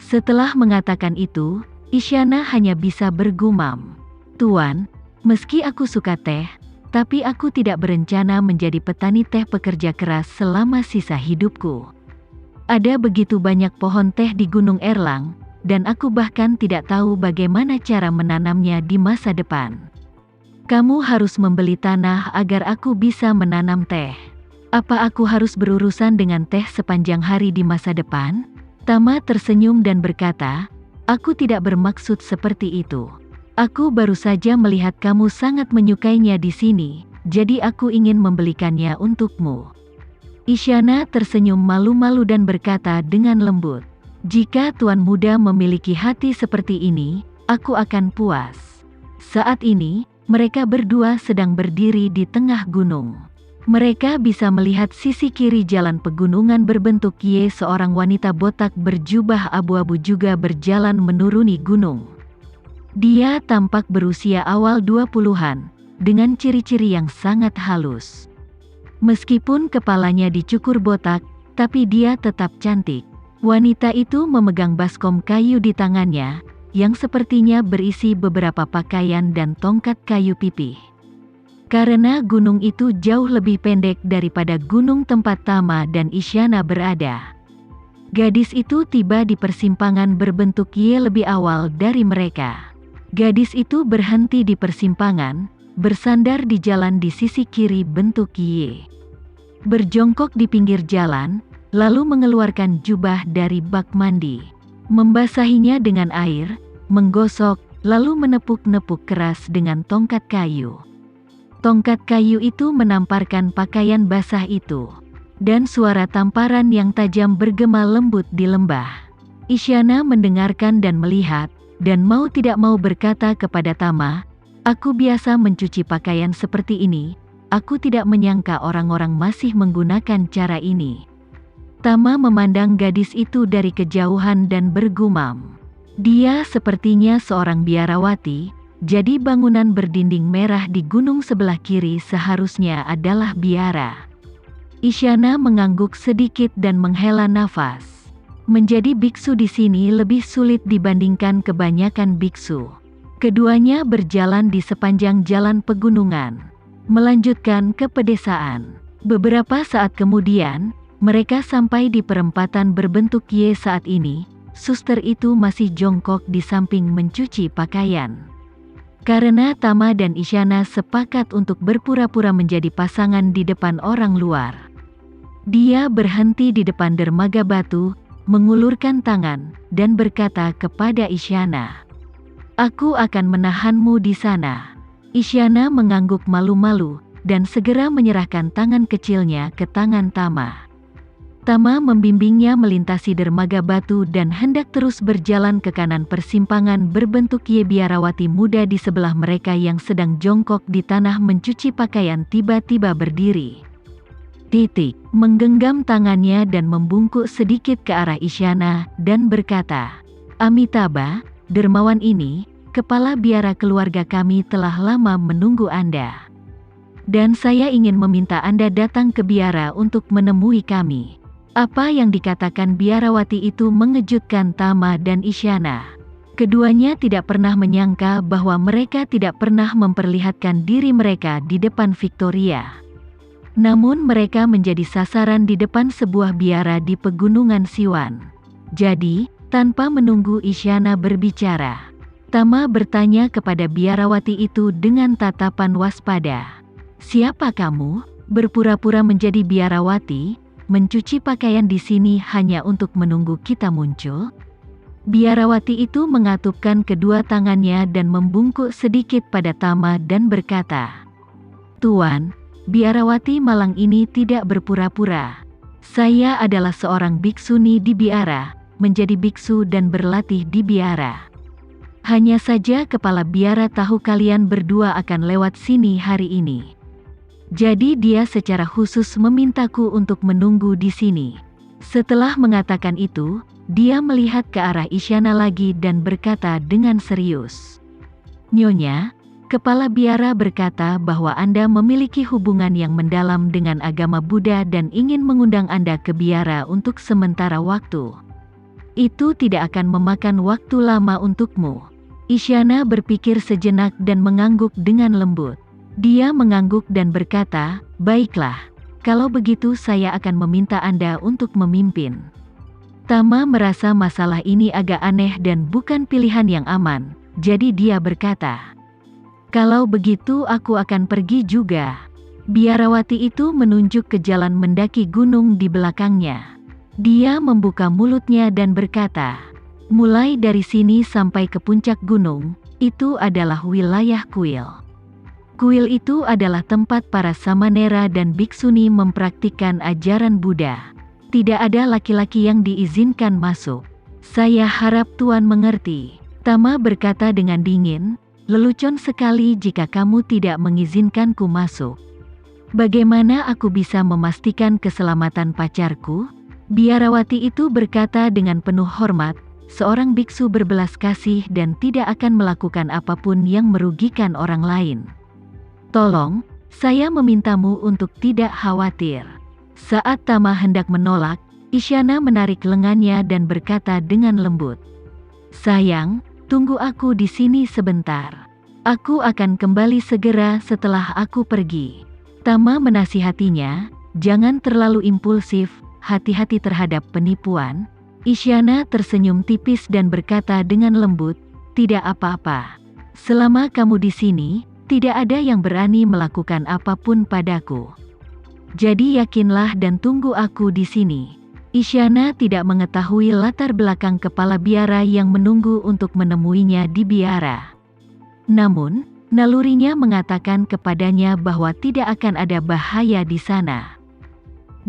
Setelah mengatakan itu, Isyana hanya bisa bergumam, "Tuan, meski aku suka teh, tapi aku tidak berencana menjadi petani teh pekerja keras selama sisa hidupku. Ada begitu banyak pohon teh di Gunung Erlang, dan aku bahkan tidak tahu bagaimana cara menanamnya di masa depan. Kamu harus membeli tanah agar aku bisa menanam teh. Apa aku harus berurusan dengan teh sepanjang hari di masa depan?" Tama tersenyum dan berkata, "Aku tidak bermaksud seperti itu. Aku baru saja melihat kamu sangat menyukainya di sini, jadi aku ingin membelikannya untukmu." Isyana tersenyum malu-malu dan berkata dengan lembut, "Jika Tuan Muda memiliki hati seperti ini, aku akan puas." Saat ini, mereka berdua sedang berdiri di tengah gunung. Mereka bisa melihat sisi kiri jalan pegunungan berbentuk Y. Seorang wanita botak berjubah abu-abu juga berjalan menuruni gunung. Dia tampak berusia awal 20-an, dengan ciri-ciri yang sangat halus. Meskipun kepalanya dicukur botak, tapi dia tetap cantik. Wanita itu memegang baskom kayu di tangannya, yang sepertinya berisi beberapa pakaian dan tongkat kayu pipih. Karena gunung itu jauh lebih pendek daripada gunung tempat Tama dan Isyana berada. Gadis itu tiba di persimpangan berbentuk Y lebih awal dari mereka. Gadis itu berhenti di persimpangan, bersandar di jalan di sisi kiri bentuk Y. Berjongkok di pinggir jalan, lalu mengeluarkan jubah dari bak mandi. Membasahinya dengan air, menggosok, lalu menepuk-nepuk keras dengan tongkat kayu. Tongkat kayu itu menamparkan pakaian basah itu, dan suara tamparan yang tajam bergema lembut di lembah. Isyana mendengarkan dan melihat, dan mau tidak mau berkata kepada Tama, "Aku biasa mencuci pakaian seperti ini, aku tidak menyangka orang-orang masih menggunakan cara ini." Tama memandang gadis itu dari kejauhan dan bergumam, "Dia sepertinya seorang biarawati. Jadi bangunan berdinding merah di gunung sebelah kiri seharusnya adalah biara." Isyana mengangguk sedikit dan menghela nafas. Menjadi biksu di sini lebih sulit dibandingkan kebanyakan biksu. Keduanya berjalan di sepanjang jalan pegunungan, melanjutkan ke pedesaan. Beberapa saat kemudian, mereka sampai di perempatan berbentuk Y. Saat ini, suster itu masih jongkok di samping mencuci pakaian. Karena Tama dan Isyana sepakat untuk berpura-pura menjadi pasangan di depan orang luar, dia berhenti di depan dermaga batu, mengulurkan tangan, dan berkata kepada Isyana, "Aku akan menahanmu di sana." Isyana mengangguk malu-malu, dan segera menyerahkan tangan kecilnya ke tangan Tama. Tama membimbingnya melintasi dermaga batu dan hendak terus berjalan ke kanan. Persimpangan berbentuk Y. Biarawati muda di sebelah mereka yang sedang jongkok di tanah mencuci pakaian tiba-tiba berdiri. Menggenggam tangannya dan membungkuk sedikit ke arah Isyana dan berkata, "Amitabha, dermawan ini, kepala biara keluarga kami telah lama menunggu Anda. Dan saya ingin meminta Anda datang ke biara untuk menemui kami." Apa yang dikatakan biarawati itu mengejutkan Tama dan Isyana. Keduanya tidak pernah menyangka bahwa mereka tidak pernah memperlihatkan diri mereka di depan Victoria. Namun mereka menjadi sasaran di depan sebuah biara di pegunungan Siwan. Jadi, tanpa menunggu Isyana berbicara, Tama bertanya kepada biarawati itu dengan tatapan waspada, "Siapa kamu? Berpura-pura menjadi biarawati? Mencuci pakaian di sini hanya untuk menunggu kita muncul?" Biarawati itu mengatupkan kedua tangannya dan membungkuk sedikit pada Tama dan berkata, "Tuan, biarawati malang ini tidak berpura-pura. Saya adalah seorang biksuni di biara, menjadi biksu dan berlatih di biara. Hanya saja kepala biara tahu kalian berdua akan lewat sini hari ini. Jadi dia secara khusus memintaku untuk menunggu di sini." Setelah mengatakan itu, dia melihat ke arah Isyana lagi dan berkata dengan serius, "Nyonya, kepala biara berkata bahwa Anda memiliki hubungan yang mendalam dengan agama Buddha dan ingin mengundang Anda ke biara untuk sementara waktu. Itu tidak akan memakan waktu lama untukmu. Isyana berpikir sejenak dan mengangguk dengan lembut. Dia mengangguk dan berkata, baiklah. Kalau begitu saya akan meminta Anda untuk memimpin. Tama merasa masalah ini agak aneh dan bukan pilihan yang aman, jadi dia berkata, kalau begitu aku akan pergi juga. Biarawati itu menunjuk ke jalan mendaki gunung di belakangnya. Dia membuka mulutnya dan berkata, mulai dari sini sampai ke puncak gunung, itu adalah wilayah kuil. Kuil itu adalah tempat para samanera dan biksuni mempraktikkan ajaran Buddha. Tidak ada laki-laki yang diizinkan masuk. Saya harap Tuan mengerti. Tama berkata dengan dingin, lelucon sekali jika kamu tidak mengizinkanku masuk. Bagaimana aku bisa memastikan keselamatan pacarku? Biarawati itu berkata dengan penuh hormat, seorang biksu berbelas kasih dan tidak akan melakukan apapun yang merugikan orang lain. Tolong, saya memintamu untuk tidak khawatir. Saat Tama hendak menolak, Isyana menarik lengannya dan berkata dengan lembut, sayang, tunggu aku di sini sebentar. Aku akan kembali segera setelah aku pergi. Tama menasihatinya, jangan terlalu impulsif, hati-hati terhadap penipuan. Isyana tersenyum tipis dan berkata dengan lembut, tidak apa-apa. Selama kamu di sini, tidak ada yang berani melakukan apapun padaku. Jadi yakinlah dan tunggu aku di sini. Isyana tidak mengetahui latar belakang kepala biara yang menunggu untuk menemuinya di biara. Namun, nalurinya mengatakan kepadanya bahwa tidak akan ada bahaya di sana.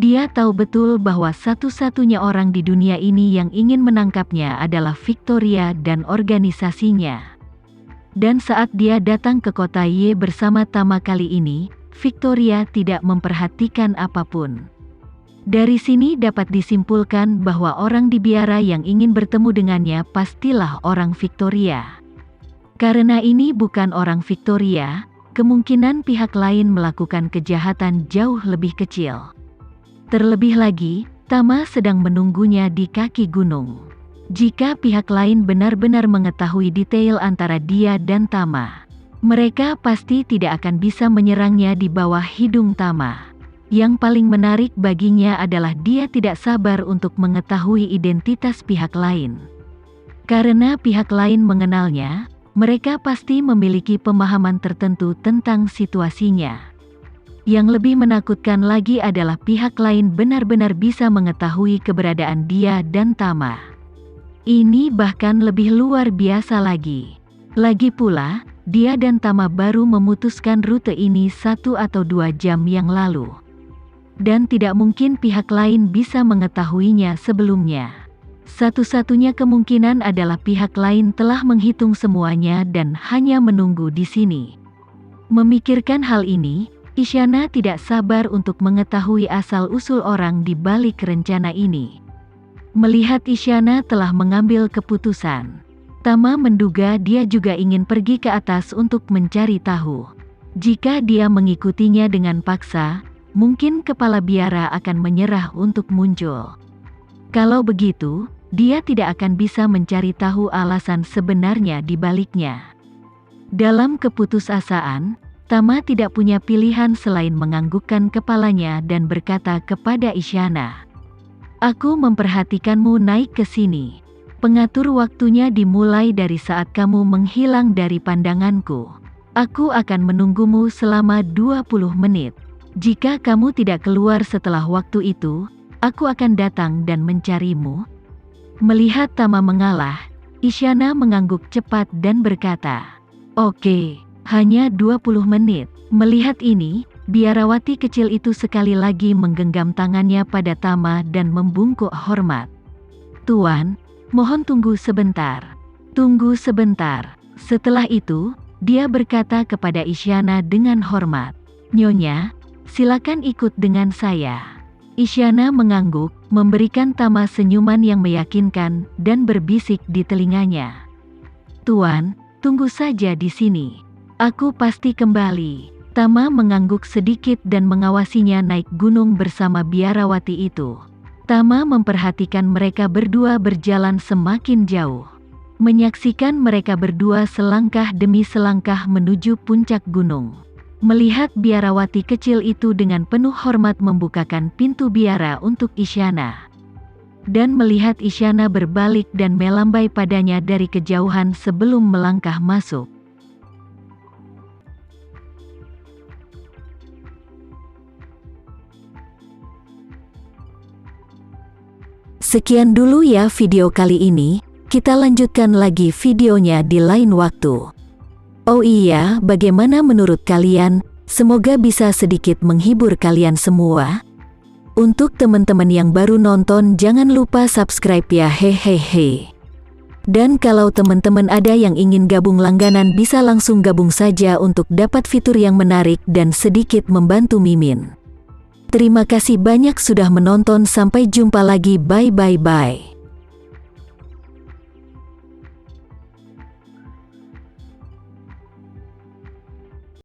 Dia tahu betul bahwa satu-satunya orang di dunia ini yang ingin menangkapnya adalah Victoria dan organisasinya. Dan saat dia datang ke kota Ye bersama Tama kali ini, Victoria tidak memperhatikan apapun. Dari sini dapat disimpulkan bahwa orang di biara yang ingin bertemu dengannya pastilah orang Victoria. Karena ini bukan orang Victoria, kemungkinan pihak lain melakukan kejahatan jauh lebih kecil. Terlebih lagi, Tama sedang menunggunya di kaki gunung. Jika pihak lain benar-benar mengetahui detail antara dia dan Tama, mereka pasti tidak akan bisa menyerangnya di bawah hidung Tama. Yang paling menarik baginya adalah dia tidak sabar untuk mengetahui identitas pihak lain. Karena pihak lain mengenalnya, mereka pasti memiliki pemahaman tertentu tentang situasinya. Yang lebih menakutkan lagi adalah pihak lain benar-benar bisa mengetahui keberadaan dia dan Tama. Ini bahkan lebih luar biasa lagi. Lagi pula, dia dan Tama baru memutuskan rute ini 1 atau 2 jam yang lalu. Dan tidak mungkin pihak lain bisa mengetahuinya sebelumnya. Satu-satunya kemungkinan adalah pihak lain telah menghitung semuanya dan hanya menunggu di sini. Memikirkan hal ini, Isyana tidak sabar untuk mengetahui asal-usul orang di balik rencana ini. Melihat Isyana telah mengambil keputusan, Tama menduga dia juga ingin pergi ke atas untuk mencari tahu. Jika dia mengikutinya dengan paksa, mungkin kepala biara akan menyerah untuk muncul. Kalau begitu, dia tidak akan bisa mencari tahu alasan sebenarnya di baliknya. Dalam keputusasaan, Tama tidak punya pilihan selain menganggukkan kepalanya dan berkata kepada Isyana, aku memperhatikanmu naik ke sini. Pengatur waktunya dimulai dari saat kamu menghilang dari pandanganku. Aku akan menunggumu selama 20 menit. Jika kamu tidak keluar setelah waktu itu, aku akan datang dan mencarimu. Melihat Tama mengalah, Isyana mengangguk cepat dan berkata, oke. Hanya 20 menit. Melihat ini, biarawati kecil itu sekali lagi menggenggam tangannya pada Tama dan membungkuk hormat. Tuan, mohon tunggu sebentar. Tunggu sebentar. Setelah itu, dia berkata kepada Isyana dengan hormat, Nyonya, silakan ikut dengan saya. Isyana mengangguk, memberikan Tama senyuman yang meyakinkan, dan berbisik di telinganya. Tuan, tunggu saja di sini. Aku pasti kembali. Tama mengangguk sedikit dan mengawasinya naik gunung bersama biarawati itu. Tama memperhatikan mereka berdua berjalan semakin jauh. Menyaksikan mereka berdua selangkah demi selangkah menuju puncak gunung. Melihat biarawati kecil itu dengan penuh hormat membukakan pintu biara untuk Isyana. Dan melihat Isyana berbalik dan melambai padanya dari kejauhan sebelum melangkah masuk. Sekian dulu ya video kali ini, kita lanjutkan lagi videonya di lain waktu. Oh iya, bagaimana menurut kalian? Semoga bisa sedikit menghibur kalian semua. Untuk teman-teman yang baru nonton, jangan lupa subscribe ya, hehehe. Dan kalau teman-teman ada yang ingin gabung langganan, bisa langsung gabung saja untuk dapat fitur yang menarik dan sedikit membantu Mimin. Terima kasih banyak sudah menonton, sampai jumpa lagi, bye bye bye.